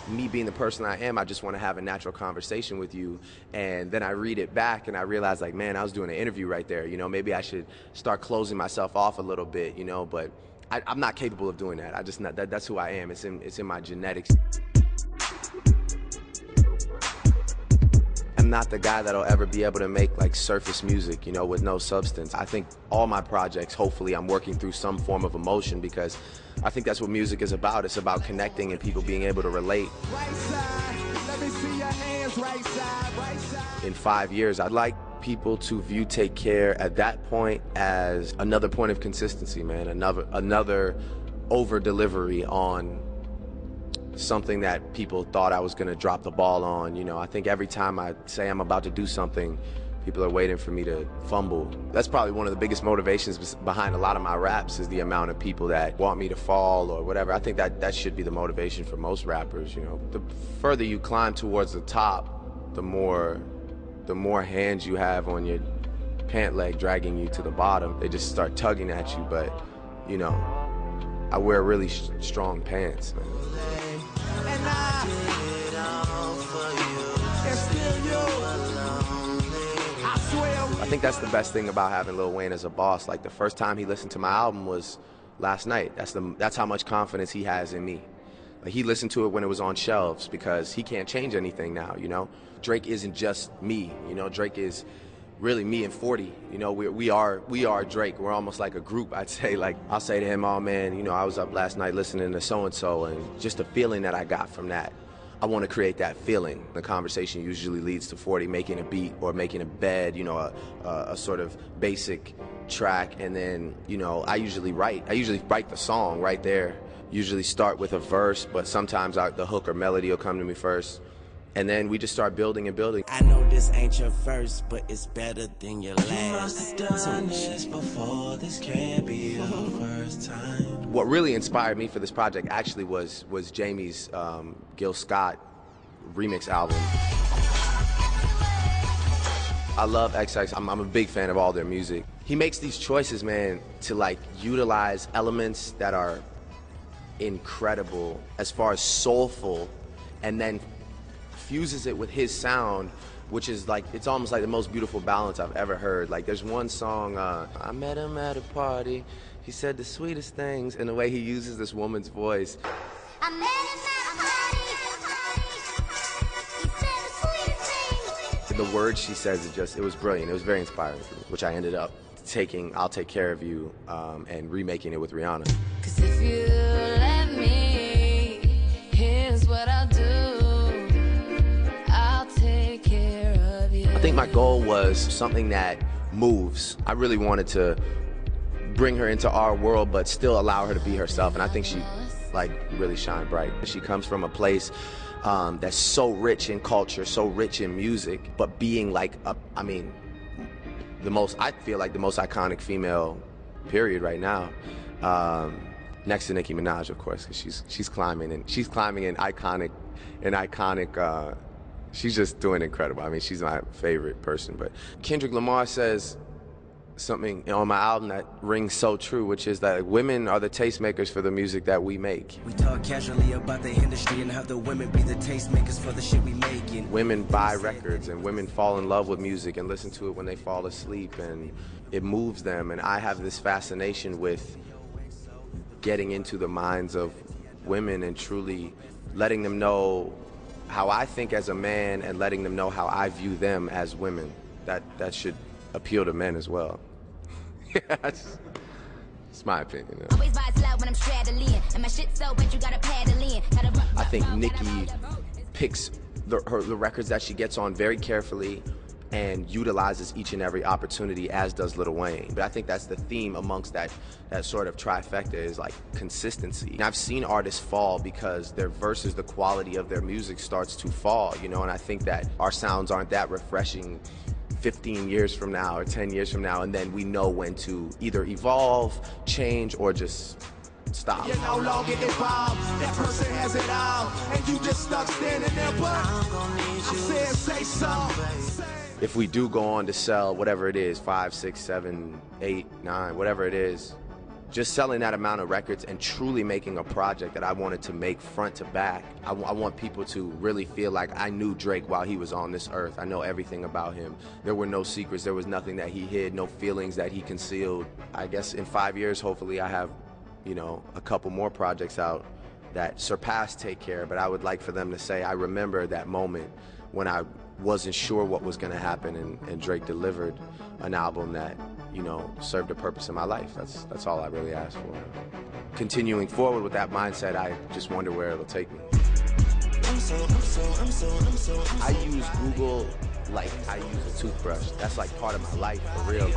me being the person I am, I just want to have a natural conversation with you. And then I read it back and I realize, like, man, I was doing an interview right there. You know, maybe I should start closing myself off a little bit, you know, but I'm not capable of doing that. That's who I am. It's in my genetics. I'm not the guy that'll ever be able to make like surface music, you know, with no substance. I think all my projects, hopefully I'm working through some form of emotion, because I think that's what music is about. It's about connecting and people being able to relate. Right side, let me see your hands, right side, right side. In 5 years, I'd like people to view Take Care at that point as another point of consistency, man. Another over delivery on something that people thought I was gonna drop the ball on. You know, I think every time I say I'm about to do something, people are waiting for me to fumble. That's probably one of the biggest motivations behind a lot of my raps, is the amount of people that want me to fall or whatever. I think that should be the motivation for most rappers, you know. The further you climb towards the top, the more hands you have on your pant leg dragging you to the bottom. They just start tugging at you, but, you know, I wear really strong pants, man. And I did it all for you. It's still you. I swear. I think that's the best thing about having Lil Wayne as a boss. Like, the first time he listened to my album was last night. That's how much confidence he has in me. Like, he listened to it when it was on shelves, because he can't change anything now, you know? Drake isn't just me, you know? Drake is really me and 40, you know? We are Drake. We're almost like a group, I'd say. Like, I'll say to him, oh man, you know, I was up last night listening to so-and-so, and just the feeling that I got from that, I want to create that feeling. The conversation usually leads to 40 making a beat or making a bed, you know, a sort of basic track, and then, you know, I usually write the song right there. Usually start with a verse, but sometimes the hook or melody will come to me first. And then we just start building and building. I know this ain't your first, but it's better than your last. You must have done this before, this can't be your first time. What really inspired me for this project actually was Jamie's Gil Scott remix album. I love XX. I'm a big fan of all their music. He makes these choices, man, to like utilize elements that are incredible as far as soulful, and then fuses it with his sound, which is like, it's almost like the most beautiful balance I've ever heard. Like, there's one song, I met him at a party, he said the sweetest things, and the way he uses this woman's voice. I met him at a party, he said the sweetest things. The words she says, it was brilliant. It was very inspiring for me, which I ended up taking I'll Take Care of You and remaking it with Rihanna. 'Cause if you let me, here's what I'll do. I think my goal was something that moves. I really wanted to bring her into our world, but still allow her to be herself. And I think she like really shined bright. She comes from a place that's so rich in culture, so rich in music, but being like I feel like the most iconic female, period, right now. Next to Nicki Minaj, of course, because she's climbing in iconic. She's just doing incredible. I mean, she's my favorite person. But Kendrick Lamar says something on my album that rings so true, which is that women are the tastemakers for the music that we make. We talk casually about the industry and have the women be the tastemakers for the shit we making. Women buy records, and women fall in love with music and listen to it when they fall asleep, and it moves them. And I have this fascination with getting into the minds of women and truly letting them know how I think as a man, and letting them know how I view them as women. That should appeal to men as well. It's my opinion. Always vibe loud when I'm straddling, and my shit so wet you gotta paddle in. I think Nicki picks the records that she gets on very carefully and utilizes each and every opportunity, as does Lil Wayne. But I think that's the theme amongst that sort of trifecta, is like consistency. And I've seen artists fall because their verses, the quality of their music starts to fall, you know, and I think that our sounds aren't that refreshing 15 years from now or 10 years from now, and then we know when to either evolve, change, or just stop. You're no longer involved, that person has it all, and you just stuck standing there, but I said say something. If we do go on to sell whatever it is, 5, 6, 7, 8, 9, whatever it is, just selling that amount of records and truly making a project that I wanted to make front to back. I want people to really feel like I knew Drake while he was on this earth. I know everything about him. There were no secrets. There was nothing that he hid, no feelings that he concealed. I guess in 5 years, hopefully I have, you know, a couple more projects out that surpass Take Care, but I would like for them to say, I remember that moment when I wasn't sure what was gonna happen, and Drake delivered an album that, you know, served a purpose in my life. That's all I really asked for. Continuing forward with that mindset, I just wonder where it'll take me. I use Google like I use a toothbrush. That's like part of my life, for real.